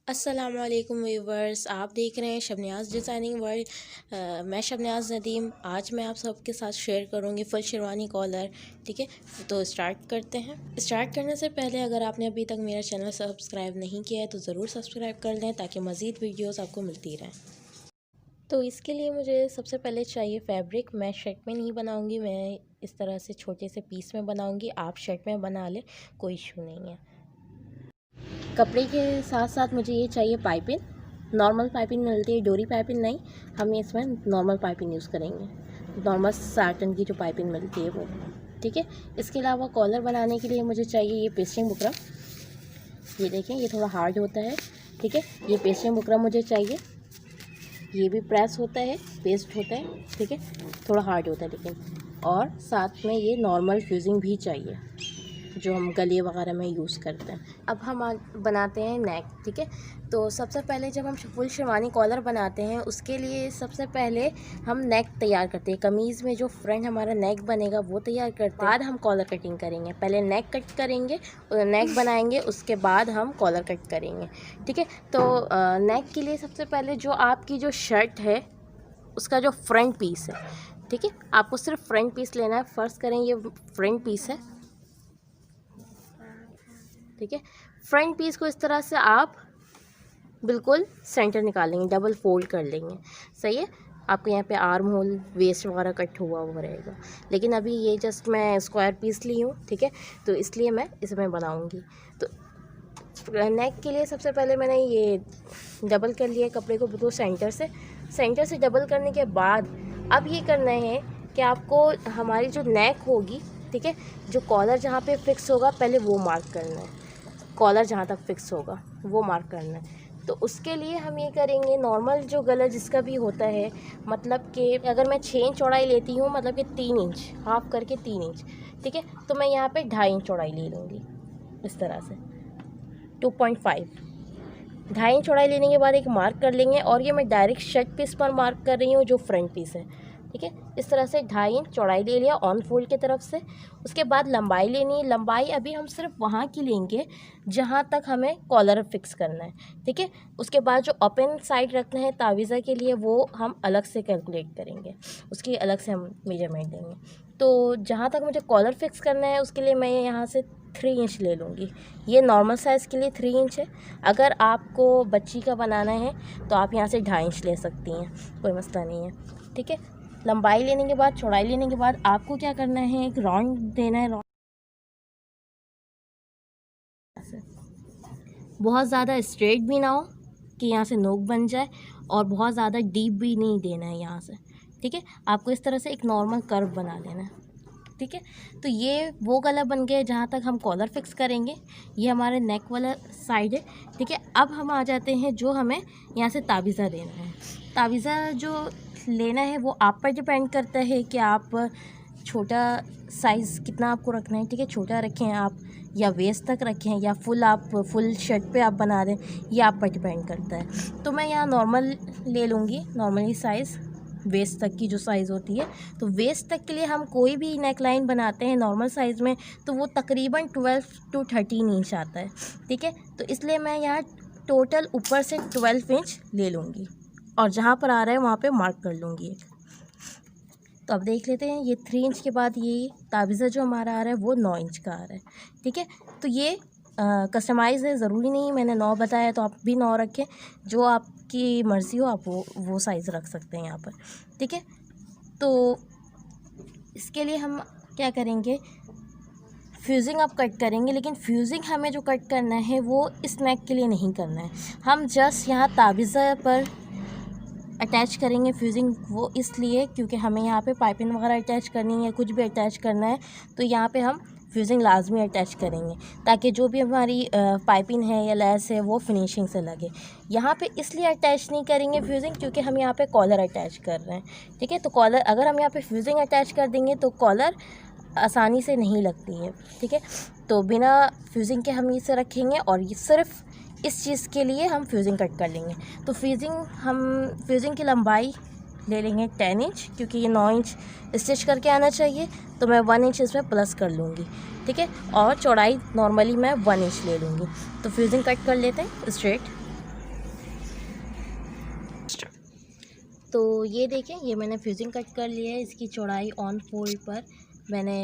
अस्सलामुअलैकुम व्यूवर्स, आप देख रहे हैं शबनियाज़ डिज़ाइनिंग वर्ल्ड। मैं शबनियाज़ नदीम। आज मैं आप सबके साथ शेयर करूंगी फुल शेरवानी कॉलर। ठीक है, तो स्टार्ट करते हैं। स्टार्ट करने से पहले अगर आपने अभी तक मेरा चैनल सब्सक्राइब नहीं किया है तो ज़रूर सब्सक्राइब कर लें ताकि मज़ीद वीडियोज़ आपको मिलती रहें। तो इसके लिए मुझे सबसे पहले चाहिए फैब्रिक। मैं शर्ट में नहीं बनाऊँगी, मैं इस तरह से छोटे से पीस में बनाऊँगी। आप शर्ट में बना लें, कोई इशू नहीं है। कपड़े के साथ साथ मुझे ये चाहिए पाइपिंग। नॉर्मल पाइपिंग मिलती है, डोरी पाइपिंग नहीं, हम इसमें नॉर्मल पाइपिंग यूज़ करेंगे। नॉर्मल साटन की जो पाइपिंग मिलती है वो। ठीक है, इसके अलावा कॉलर बनाने के लिए मुझे चाहिए ये पेस्टिंग बुकरम। ये देखें, ये थोड़ा हार्ड होता है। ठीक है, ये पेस्टिंग बुकरम मुझे चाहिए। ये भी प्रेस होता है, पेस्ट होता है। ठीक है, थोड़ा हार्ड होता है लेकिन। और साथ में ये नॉर्मल फ्यूजिंग भी चाहिए जो हम गले वगैरह में यूज़ करते हैं। अब हम बनाते हैं नेक। ठीक है, तो सबसे पहले जब हम फुल शेरवानी कॉलर बनाते हैं उसके लिए सबसे पहले हम नेक तैयार करते हैं। कमीज़ में जो फ्रंट हमारा नेक बनेगा वो तैयार करते हैं, बाद हम कॉलर कटिंग करेंगे। पहले नेक कट करेंगे, नेक बनाएंगे, उसके बाद हम कॉलर कट करेंगे। ठीक है, तो नेक के लिए सबसे पहले जो आपकी जो शर्ट है उसका जो फ्रंट पीस है, ठीक है, आपको सिर्फ फ्रंट पीस लेना है। फ़र्ज़ करें ये फ्रंट पीस है। ठीक है, फ्रंट पीस को इस तरह से आप बिल्कुल सेंटर निकालेंगे, डबल फोल्ड कर लेंगे। सही है, आपको यहाँ पे आर्म होल, वेस्ट वगैरह कट हुआ रहेगा। लेकिन अभी ये जस्ट मैं स्क्वायर पीस ली हूँ। ठीक है, तो इसलिए मैं इसमें बनाऊँगी। तो नेक के लिए सबसे पहले मैंने ये डबल कर लिया कपड़े को बिल्कुल सेंटर से डबल करने के बाद अब ये करना है कि आपको हमारी जो नेक होगी, ठीक है, जो कॉलर जहाँ पे फिक्स होगा पहले वो मार्क करना है। कॉलर जहाँ तक फिक्स होगा वो मार्क करना है। तो उसके लिए हम ये करेंगे, नॉर्मल जो गला जिसका भी होता है, मतलब कि अगर मैं 6 इंच चौड़ाई लेती हूँ, मतलब कि 3 इंच हाफ करके 3 इंच। ठीक है, तो मैं यहाँ पे 2.5 इंच चौड़ाई ले लूँगी इस तरह से, 2.5। 2.5 इंच चौड़ाई लेने के बाद एक मार्क कर लेंगे। और ये मैं डायरेक्ट शर्ट पीस पर मार्क कर रही हूँ जो फ्रंट पीस है। ठीक है, इस तरह से 2.5 इंच चौड़ाई ले लिया ऑन फोल्ड की तरफ से। उसके बाद लंबाई लेनी है। लंबाई अभी हम सिर्फ वहाँ की लेंगे जहाँ तक हमें कॉलर फिक्स करना है। ठीक है, उसके बाद जो ओपन साइड रखना है तावीज़ा के लिए वो हम अलग से कैलकुलेट करेंगे, उसकी अलग से हम मेजरमेंट देंगे। तो जहाँ तक मुझे कॉलर फिक्स करना है उसके लिए मैं यहाँ से 3 इंच ले लूँगी। ये नॉर्मल साइज़ के लिए 3 इंच है। अगर आपको बच्ची का बनाना है तो आप यहाँ से 2.5 इंच ले सकती हैं, कोई मसला नहीं है। ठीक है, लंबाई लेने के बाद, चौड़ाई लेने के बाद आपको क्या करना है, एक राउंड देना है। बहुत ज़्यादा स्ट्रेट भी ना हो कि यहाँ से नोक बन जाए और बहुत ज़्यादा डीप भी नहीं देना है यहाँ से। ठीक है, आपको इस तरह से एक नॉर्मल कर्व बना लेना है। ठीक है, तो ये वो गला बन गया जहाँ तक हम कॉलर फिक्स करेंगे। ये हमारे नेक वाला साइड है। ठीक है, अब हम आ जाते हैं जो हमें यहाँ से तावीज़ा देना है। तावीज़ा जो लेना है वो आप पर डिपेंड करता है कि आप छोटा साइज़ कितना आपको रखना है। ठीक है, छोटा रखें आप या वेस्ट तक रखें या फुल शर्ट पे आप बना दें, ये आप पर डिपेंड करता है। तो मैं यहाँ नॉर्मल ले लूँगी, नॉर्मली साइज़ वेस्ट तक की जो साइज़ होती है। तो वेस्ट तक के लिए हम कोई भी नेक लाइन बनाते हैं नॉर्मल साइज़ में तो वो तकरीबन 12 to 13 इंच आता है। ठीक है, तो इसलिए मैं यहाँ टोटल ऊपर से 12 इंच ले लूँगी और जहाँ पर आ रहा है वहाँ पे मार्क कर लूँगी। तो अब देख लेते हैं, ये 3 इंच के बाद ये तावीज़ा जो हमारा आ रहा है वो 9 इंच का आ रहा है। ठीक है, तो ये कस्टमाइज़ है, ज़रूरी नहीं मैंने 9 बताया तो आप भी 9 रखें, जो आपकी मर्ज़ी हो आप वो साइज़ रख सकते हैं यहाँ पर। ठीक है, तो इसके लिए हम क्या करेंगे, फ्यूजिंग आप कट करेंगे, लेकिन फ्यूजिंग हमें जो कट करना है वो इस नेक के लिए नहीं करना है। हम जस्ट यहाँ तावीज़ा पर अटैच करेंगे फ्यूजिंग, वो इसलिए क्योंकि हमें यहाँ पे पाइपिंग वगैरह अटैच करनी है, कुछ भी अटैच करना है तो यहाँ पे हम फ्यूजिंग लाजमी अटैच करेंगे ताकि जो भी हमारी पाइपिंग है या लेस है वो फिनिशिंग से लगे। यहाँ पे इसलिए अटैच नहीं करेंगे फ्यूजिंग क्योंकि हम यहाँ पे कॉलर अटैच कर रहे हैं। ठीक है, तो कॉलर अगर हम यहाँ पे फ्यूजिंग अटैच कर देंगे तो कॉलर आसानी से नहीं लगती है। ठीक है, तो बिना फ्यूजिंग के हम इसे रखेंगे और ये सिर्फ इस चीज़ के लिए हम फ्यूजिंग कट कर लेंगे। तो फ्यूजिंग की लंबाई ले लेंगे 10 इंच, क्योंकि ये 9 इंच स्टिच करके आना चाहिए तो मैं 1 इंच इसमें प्लस कर लूँगी। ठीक है, और चौड़ाई नॉर्मली मैं 1 इंच ले लूँगी। तो फ्यूजिंग कट कर लेते हैं स्ट्रेट। तो ये देखें, ये मैंने फ्यूजिंग कट कर लिया है। इसकी चौड़ाई ऑन फोल्ड पर मैंने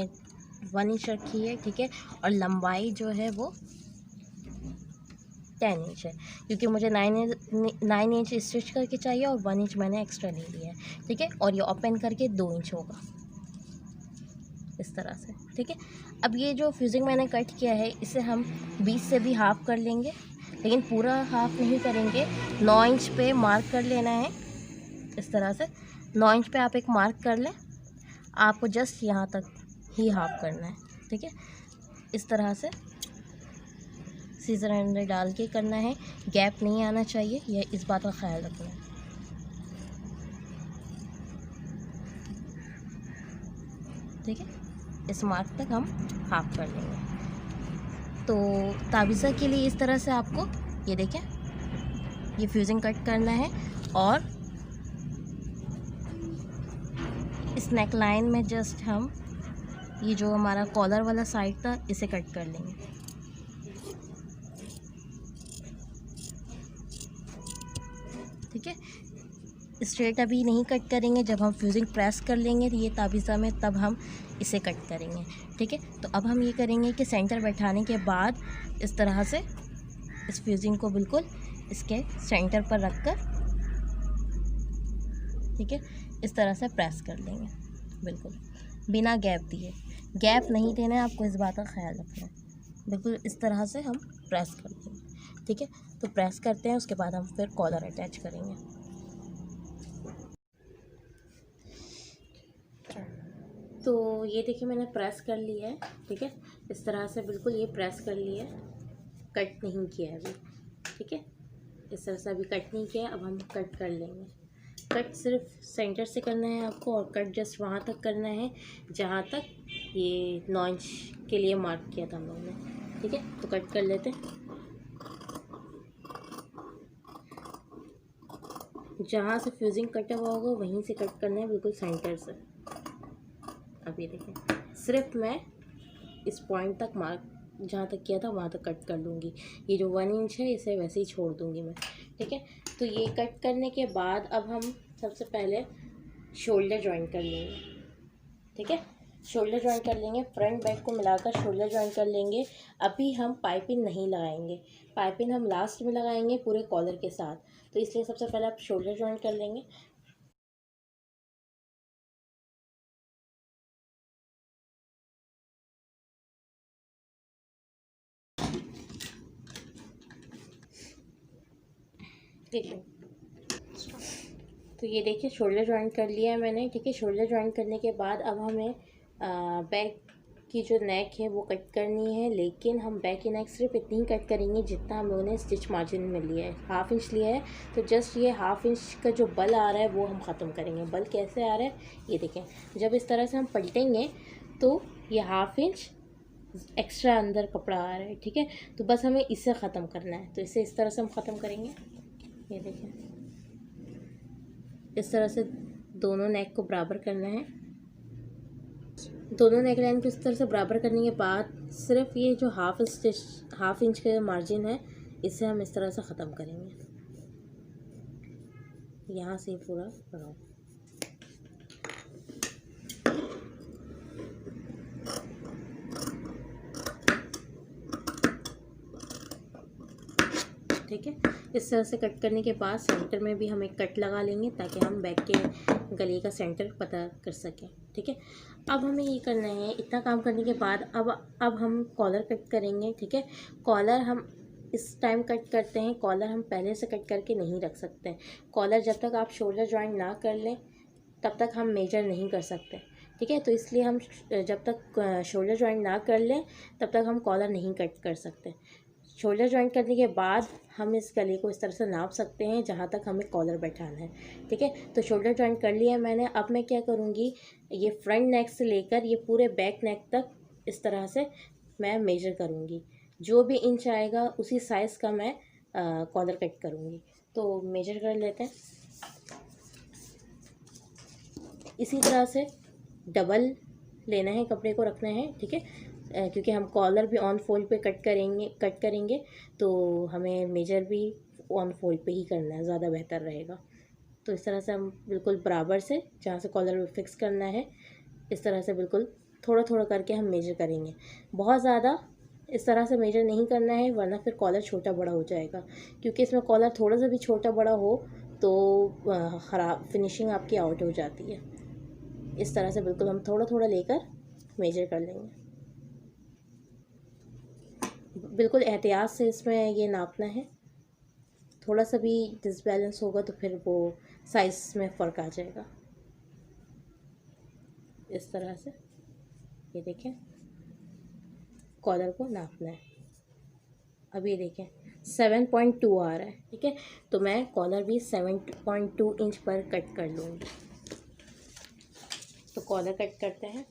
1 इंच रखी है, ठीक है। और लंबाई जो है वो 10 इंच है, क्योंकि मुझे 9 इंच स्टिच करके चाहिए और 1 इंच मैंने एक्स्ट्रा ले लिया है, ठीक है। और ये ओपन करके 2 इंच होगा इस तरह से, ठीक है। अब ये जो फ्यूजिंग मैंने कट किया है इसे हम बीच से भी हाफ़ कर लेंगे, लेकिन पूरा हाफ़ नहीं करेंगे। 9 इंच पे मार्क कर लेना है इस तरह से। 9 इंच पे आप एक मार्क कर लें, आपको जस्ट यहाँ तक ही हाफ़ करना है, ठीक है। इस तरह से सीज़र अंदर डाल के करना है, गैप नहीं आना चाहिए, यह इस बात का ख्याल रखना है, ठीक है। इस मार्क तक हम हाफ कर लेंगे। तो ताबिज़ा के लिए इस तरह से आपको ये देखें, ये फ्यूजिंग कट करना है और इस नेक लाइन में जस्ट हम ये जो हमारा कॉलर वाला साइड था इसे कट कर लेंगे, ठीक है। स्ट्रेट अभी नहीं कट करेंगे, जब हम फ्यूजिंग प्रेस कर लेंगे तो ये ताबिज़ा में, तब हम इसे कट करेंगे, ठीक है। तो अब हम ये करेंगे कि सेंटर बैठाने के बाद इस तरह से इस फ्यूजिंग को बिल्कुल इसके सेंटर पर रख कर, ठीक है, इस तरह से प्रेस कर लेंगे बिल्कुल बिना गैप दिए। गैप नहीं देना है, आपको इस बात का ख्याल रखना है। बिल्कुल इस तरह से हम प्रेस कर देंगे, ठीक है। तो प्रेस करते हैं, उसके बाद हम फिर कॉलर अटैच करेंगे। तो ये देखिए मैंने प्रेस कर लिया है, ठीक है। इस तरह से बिल्कुल ये प्रेस कर लिया है, कट नहीं किया है अभी, ठीक है। इस तरह से अभी कट नहीं किया है, अब हम कट कर लेंगे। कट सिर्फ सेंटर से करना है आपको, और कट जस्ट वहाँ तक करना है जहाँ तक ये 9 इंच के लिए मार्क किया था हम लोगों ने, ठीक है। तो कट कर लेते हैं, जहाँ से फ्यूजिंग कटा हुआ होगा वहीं से कट करना है, बिल्कुल सेंटर से। अब ये देखें, सिर्फ मैं इस पॉइंट तक मार्क जहाँ तक किया था वहाँ तक कट कर लूँगी। ये जो 1 इंच है इसे वैसे ही छोड़ दूँगी मैं, ठीक है। तो ये कट करने के बाद अब हम सबसे पहले शोल्डर जॉइन कर लेंगे, ठीक है। शोल्डर जॉइन कर लेंगे, फ्रंट बैक को मिलाकर शोल्डर जॉइन कर लेंगे। अभी हम पाइपिंग नहीं लगाएंगे, पाइपिंग हम लास्ट में लगाएंगे पूरे कॉलर के साथ, तो इसलिए सबसे पहले आप शोल्डर जॉइन कर लेंगे। ठीक है, तो ये देखिए शोल्डर जॉइन कर लिया है मैंने, ठीक है। शोल्डर जॉइन करने के बाद अब हमें बैक की जो नेक है वो कट करनी है, लेकिन हम बैक की नेक सिर्फ इतनी ही कट करेंगे जितना हम लोगों ने स्टिच मार्जिन में लिया है, 1/2 इंच लिया है। तो जस्ट ये 1/2 इंच का जो बल आ रहा है वो हम ख़त्म करेंगे। बल कैसे आ रहा है ये देखें, जब इस तरह से हम पलटेंगे तो ये 1/2 इंच एक्स्ट्रा अंदर कपड़ा आ रहा है, ठीक है। तो बस हमें इसे ख़त्म करना है, तो इसे इस तरह से हम ख़त्म करेंगे। ये देखें, इस तरह से दोनों नेक को बराबर करना है। दोनों नेक लाइन को इस तरह से बराबर करने के बाद सिर्फ ये जो 1/2 इंच का मार्जिन है इसे हम इस तरह से ख़त्म करेंगे, यहाँ से पूरा बनाओ, ठीक है। इस तरह से कट करने के बाद सेंटर में भी हम एक कट लगा लेंगे ताकि हम बैक के गले का सेंटर पता कर सकें, ठीक है। अब हमें ये करना है, इतना काम करने के बाद अब हम कॉलर कट करेंगे, ठीक है। कॉलर हम इस टाइम कट करते हैं, कॉलर हम पहले से कट करके नहीं रख सकते। कॉलर जब तक आप शोल्डर जॉइन ना कर लें तब तक हम मेजर नहीं कर सकते, ठीक है। तो इसलिए हम जब तक शोल्डर जॉइन ना कर लें तब तक हम कॉलर नहीं कट कर सकते। शोल्डर जॉइन करने के बाद हम इस गले को इस तरह से नाप सकते हैं जहाँ तक हमें कॉलर बैठाना है, ठीक है। तो शोल्डर जॉइन कर लिया मैंने। अब मैं क्या करूँगी, ये फ्रंट नेक से लेकर ये पूरे बैक नेक तक इस तरह से मैं मेजर करूँगी। जो भी इंच आएगा उसी साइज़ का मैं कॉलर कट करूँगी। तो मेजर कर लेते हैं। इसी तरह से डबल लेना है, कपड़े को रखना है, ठीक है। क्योंकि हम कॉलर भी ऑन फोल्ड पे कट करेंगे तो हमें मेजर भी ऑन फोल्ड पे ही करना है, ज़्यादा बेहतर रहेगा। तो इस तरह से हम बिल्कुल बराबर से जहाँ से कॉलर फिक्स करना है इस तरह से बिल्कुल थोड़ा थोड़ा करके हम मेजर करेंगे। बहुत ज़्यादा इस तरह से मेजर नहीं करना है वरना फिर कॉलर छोटा बड़ा हो जाएगा, क्योंकि इसमें कॉलर थोड़ा सा भी छोटा बड़ा हो तो ख़राब फिनिशिंग आपकी आउट हो जाती है। इस तरह से बिल्कुल हम थोड़ा थोड़ा लेकर मेजर कर लेंगे। बिल्कुल एहतियात से इसमें ये नापना है, थोड़ा सा भी डिसबैलेंस होगा तो फिर वो साइज़ में फ़र्क आ जाएगा। इस तरह से ये देखें कॉलर को नापना है। अब ये देखें 7.2 आ रहा है, ठीक है, तो मैं कॉलर भी 7.2 इंच पर कट कर लूँगी। तो कॉलर कट करते हैं।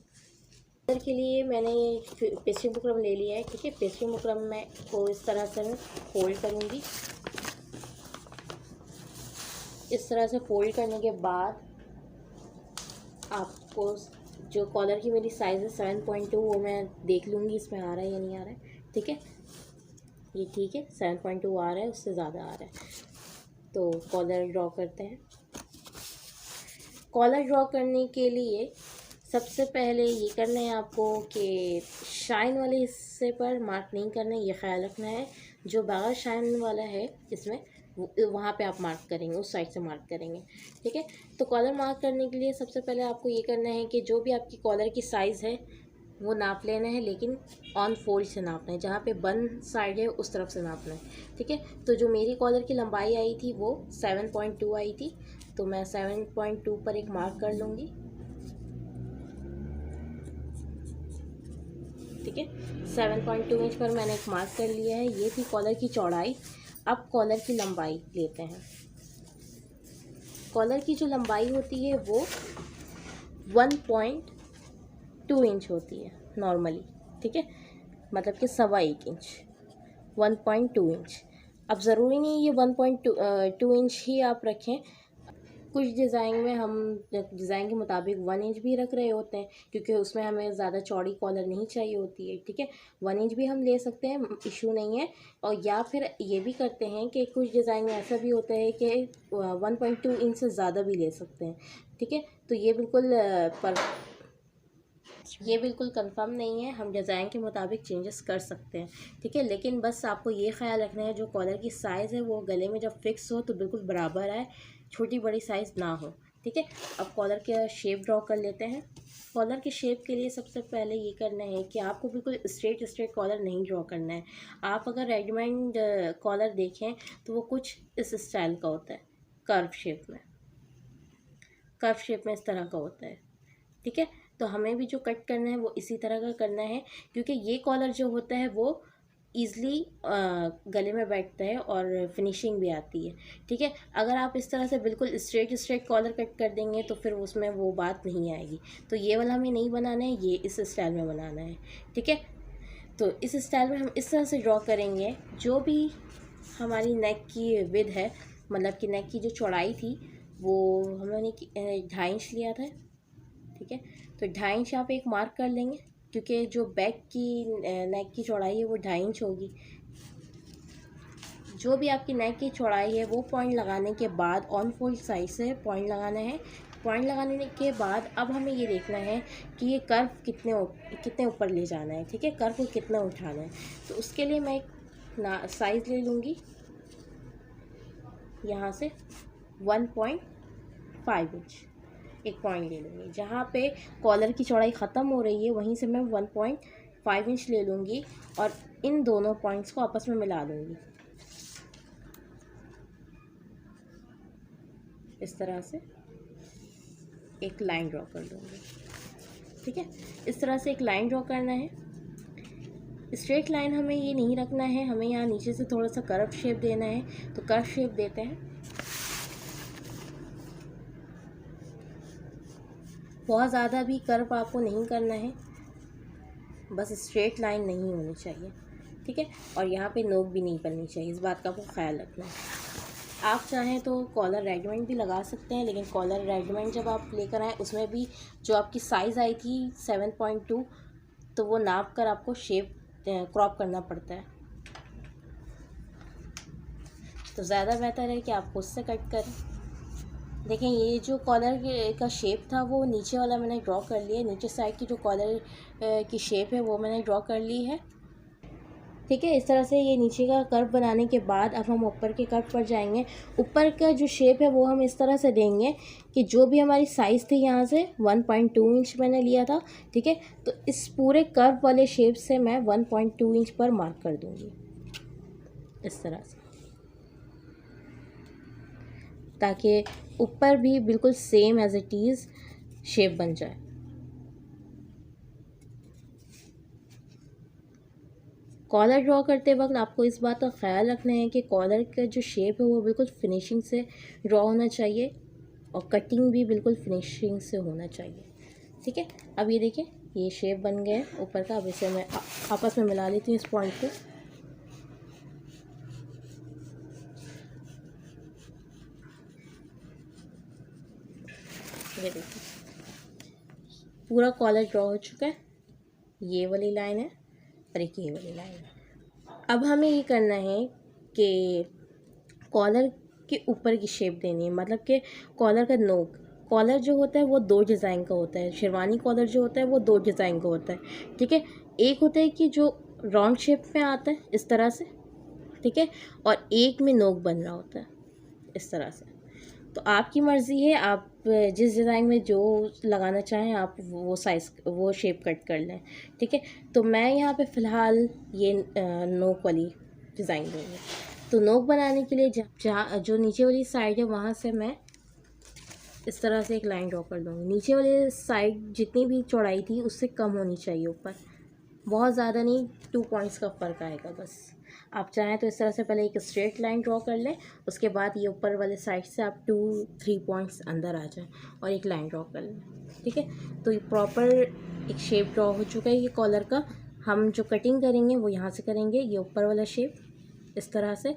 कॉलर के लिए मैंने ये पेस्ट्री बुकरम ले लिया है, ठीक है। पेस्ट्री बुकरम मैं को इस तरह से मैं फोल्ड करूँगी। इस तरह से फोल्ड करने के बाद आपको जो कॉलर की मेरी साइज़ है 7.2 वो मैं देख लूँगी इसमें आ रहा है या नहीं आ रहा है, ठीक है। ये ठीक है 7.2 आ रहा है, उससे ज़्यादा आ रहा है तो कॉलर ड्रॉ करते हैं। कॉलर ड्रॉ करने के लिए सबसे पहले ये करना है आपको कि शाइन वाले हिस्से पर मार्क नहीं करना है, ये ख्याल रखना है। जो बगैर शाइन वाला है इसमें वहाँ पे आप मार्क करेंगे, उस साइड से मार्क करेंगे, ठीक है। तो कॉलर मार्क करने के लिए सबसे पहले आपको ये करना है कि जो भी आपकी कॉलर की साइज़ है वो नाप लेना है, लेकिन ऑन फोल्ड से नापना है, जहाँ पे बंद साइड है उस तरफ से नापना है, ठीक है। तो जो मेरी कॉलर की लंबाई आई थी वो 7.2 आई थी, तो मैं 7.2 पर एक मार्क कर लूँगी, ठीक है। 7.2 इंच पर मैंने एक मार्क कर लिया है। ये थी कॉलर की चौड़ाई। अब कॉलर की लंबाई लेते हैं। कॉलर की जो लंबाई होती है वो 1.2 इंच होती है नॉर्मली, ठीक है, मतलब कि 1.25 इंच, 1.2 इंच। अब ज़रूरी नहीं ये 1.2 इंच ही आप रखें, कुछ डिज़ाइन में हम डिज़ाइन के मुताबिक 1 इंच भी रख रहे होते हैं, क्योंकि उसमें हमें ज़्यादा चौड़ी कॉलर नहीं चाहिए होती है, ठीक है। 1 इंच भी हम ले सकते हैं, इशू नहीं है। और या फिर ये भी करते हैं कि कुछ डिज़ाइन में ऐसा भी होता है कि 1.2 इंच से ज़्यादा भी ले सकते हैं, ठीक है। तो ये बिल्कुल कंफर्म नहीं है, हम डिज़ाइन के मुताबिक चेंजेस कर सकते हैं, ठीक है। लेकिन बस आपको ये ख्याल रखना है जो कॉलर की साइज़ है वो गले में जब फिक्स हो तो बिल्कुल बराबर आए, छोटी बड़ी साइज़ ना हो, ठीक है। अब कॉलर का शेप ड्रॉ कर लेते हैं। कॉलर के शेप के लिए सबसे पहले ये करना है कि आपको बिल्कुल स्ट्रेट कॉलर नहीं ड्रॉ करना है। आप अगर रेडीमेड कॉलर देखें तो वो कुछ इस स्टाइल का होता है, कर्व शेप में इस तरह का होता है, ठीक है। तो हमें भी जो कट करना है वो इसी तरह का करना है, क्योंकि ये कॉलर जो होता है वो ईज़िली गले में बैठता है और फिनिशिंग भी आती है, ठीक है। अगर आप इस तरह से बिल्कुल स्ट्रेट कॉलर कट कर देंगे तो फिर उसमें वो बात नहीं आएगी। तो ये वाला हमें नहीं बनाना है, ये इस स्टाइल में बनाना है, ठीक है। तो इस स्टाइल में हम इस तरह से ड्रॉ करेंगे। जो भी हमारी नेक की विड्थ है, मतलब कि नेक की जो चौड़ाई थी वो हमने 2.5 इंच लिया था, ठीक है। तो 2.5 इंच यहाँ पे एक मार्क कर लेंगे, क्योंकि जो बैक की नेक की चौड़ाई है वो 2.5 इंच होगी। जो भी आपकी नेक की चौड़ाई है वो पॉइंट लगाने के बाद ऑन फोल्ड साइड से पॉइंट लगाना है। पॉइंट लगाने के बाद अब हमें ये देखना है कि ये कर्व कितने ऊपर ले जाना है, ठीक है, कर्व को कितना उठाना है। तो उसके लिए मैं एक साइज़ ले लूँगी यहाँ से 1.5 इंच, एक पॉइंट ले लूँगी। जहाँ पे कॉलर की चौड़ाई ख़त्म हो रही है वहीं से मैं 1.5 इंच ले लूँगी और इन दोनों पॉइंट्स को आपस में मिला दूँगी। इस तरह से एक लाइन ड्रॉ कर दूँगी, ठीक है। इस तरह से एक लाइन ड्रॉ करना है। स्ट्रेट लाइन हमें ये नहीं रखना है, हमें यहाँ नीचे से थोड़ा सा कर्व शेप देना है, तो कर्व शेप देते हैं। बहुत ज़्यादा भी कर्व आपको नहीं करना है, बस स्ट्रेट लाइन नहीं होनी चाहिए, ठीक है। और यहाँ पे नोक भी नहीं बननी चाहिए, इस बात का आपको ख्याल रखना है। आप चाहें तो कॉलर रेडीमेड भी लगा सकते हैं, लेकिन कॉलर रेडीमेड जब आप लेकर आएँ उसमें भी जो आपकी साइज़ आई थी 7.2, तो वो नाप कर आपको शेप क्रॉप करना पड़ता है। तो ज़्यादा बेहतर है कि आप खुद से कट करें। देखें ये जो कॉलर का शेप था वो नीचे वाला मैंने ड्रॉ कर लिया है। नीचे साइड की जो कॉलर की शेप है वो मैंने ड्रॉ कर ली है। ठीक है, इस तरह से ये नीचे का कर्व बनाने के बाद अब हम ऊपर के कर्व पर जाएंगे। ऊपर का जो शेप है वो हम इस तरह से देंगे कि जो भी हमारी साइज़ थी यहाँ से 1.2 इंच मैंने लिया था। ठीक है, तो इस पूरे कर्व वाले शेप से मैं 1.2 इंच पर मार्क कर दूँगी इस तरह से, ताकि ऊपर भी बिल्कुल same as it is shape बन जाए। कॉलर ड्रॉ करते वक्त आपको इस बात का ख्याल रखना है कि कॉलर का जो शेप है वो बिल्कुल फिनिशिंग से ड्रॉ होना चाहिए और कटिंग भी बिल्कुल फिनिशिंग से होना चाहिए। ठीक है, अब ये देखिए ये शेप बन गया है ऊपर का। अब इसे मैं आपस में मिला लेती हूँ इस पॉइंट को। ये देखिए पूरा कॉलर ड्रॉ हो चुका है। ये वाली लाइन है और एक ये वाली लाइन है। अब हमें ये करना है कि कॉलर के ऊपर की शेप देनी है, मतलब कि कॉलर का नोक। कॉलर जो होता है वो दो डिज़ाइन का होता है। शेरवानी कॉलर जो होता है वो दो डिज़ाइन का होता है। ठीक है, एक होता है कि जो राउंड शेप में आता है इस तरह से, ठीक है, और एक में नोक बन रहा होता है इस तरह से। तो आपकी मर्ज़ी है, आप जिस डिज़ाइन में जो लगाना चाहें आप वो साइज़ वो शेप कट कर लें। ठीक है, तो मैं यहाँ पे फ़िलहाल ये नोक वाली डिज़ाइन दूँगी। तो नोक बनाने के लिए जहाँ जो नीचे वाली साइड है वहाँ से मैं इस तरह से एक लाइन ड्रॉ कर दूँगी। नीचे वाली साइड जितनी भी चौड़ाई थी उससे कम होनी चाहिए ऊपर, बहुत ज़्यादा नहीं, 2 पॉइंट्स का फ़र्क आएगा बस। आप चाहें तो इस तरह से पहले एक स्ट्रेट लाइन ड्रॉ कर लें, उसके बाद ये ऊपर वाले साइड से आप 2-3 पॉइंट्स अंदर आ जाएं और एक लाइन ड्रॉ कर लें। ठीक है, तो ये प्रॉपर एक शेप ड्रॉ हो चुका है ये कॉलर का। हम जो कटिंग करेंगे वो यहाँ से करेंगे, ये ऊपर वाला शेप इस तरह से,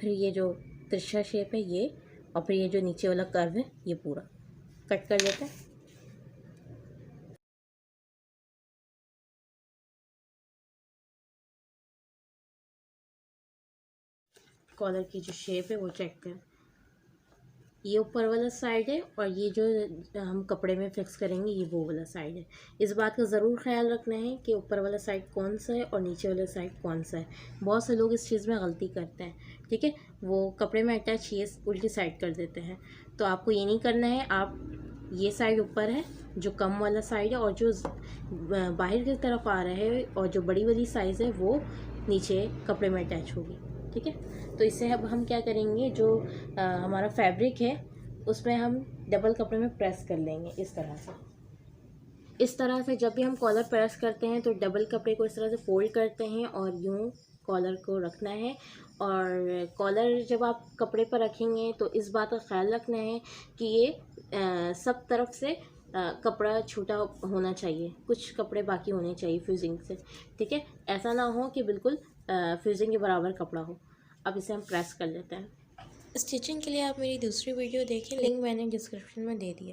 फिर ये जो तिरछा शेप है ये, और फिर ये जो नीचे वाला कर्व है ये पूरा कट कर लेते हैं। कॉलर की जो शेप है वो चेक करें, ये ऊपर वाला साइड है और ये जो हम कपड़े में फिक्स करेंगे ये वो वाला साइड है। इस बात का ज़रूर ख्याल रखना है कि ऊपर वाला साइड कौन सा है और नीचे वाला साइड कौन सा है। बहुत से लोग इस चीज़ में गलती करते हैं। ठीक है, वो कपड़े में अटैच ये उल्टी साइड कर देते हैं। तो आपको ये नहीं करना है। आप ये साइड ऊपर है जो कम वाला साइड है, और जो बाहर की तरफ आ रहा है और जो बड़ी वाली साइज़ है वो नीचे कपड़े में अटैच होगी। ठीक है, तो इससे अब हम क्या करेंगे, जो हमारा फैब्रिक है उसमें हम डबल कपड़े में प्रेस कर लेंगे इस तरह से। इस तरह से जब भी हम कॉलर प्रेस करते हैं तो डबल कपड़े को इस तरह से फोल्ड करते हैं और यूँ कॉलर को रखना है। और कॉलर जब आप कपड़े पर रखेंगे तो इस बात का ख्याल रखना है कि ये सब तरफ से कपड़ा छूटा होना चाहिए, कुछ कपड़े बाकी होने चाहिए फ्यूजिंग से। ठीक है, ऐसा ना हो कि बिल्कुल फ्यूजिंग के बराबर कपड़ा हो। अब इसे हम प्रेस कर लेते हैं। स्टिचिंग के लिए आप मेरी दूसरी वीडियो देखें, लिंक मैंने डिस्क्रिप्शन में दे दिया।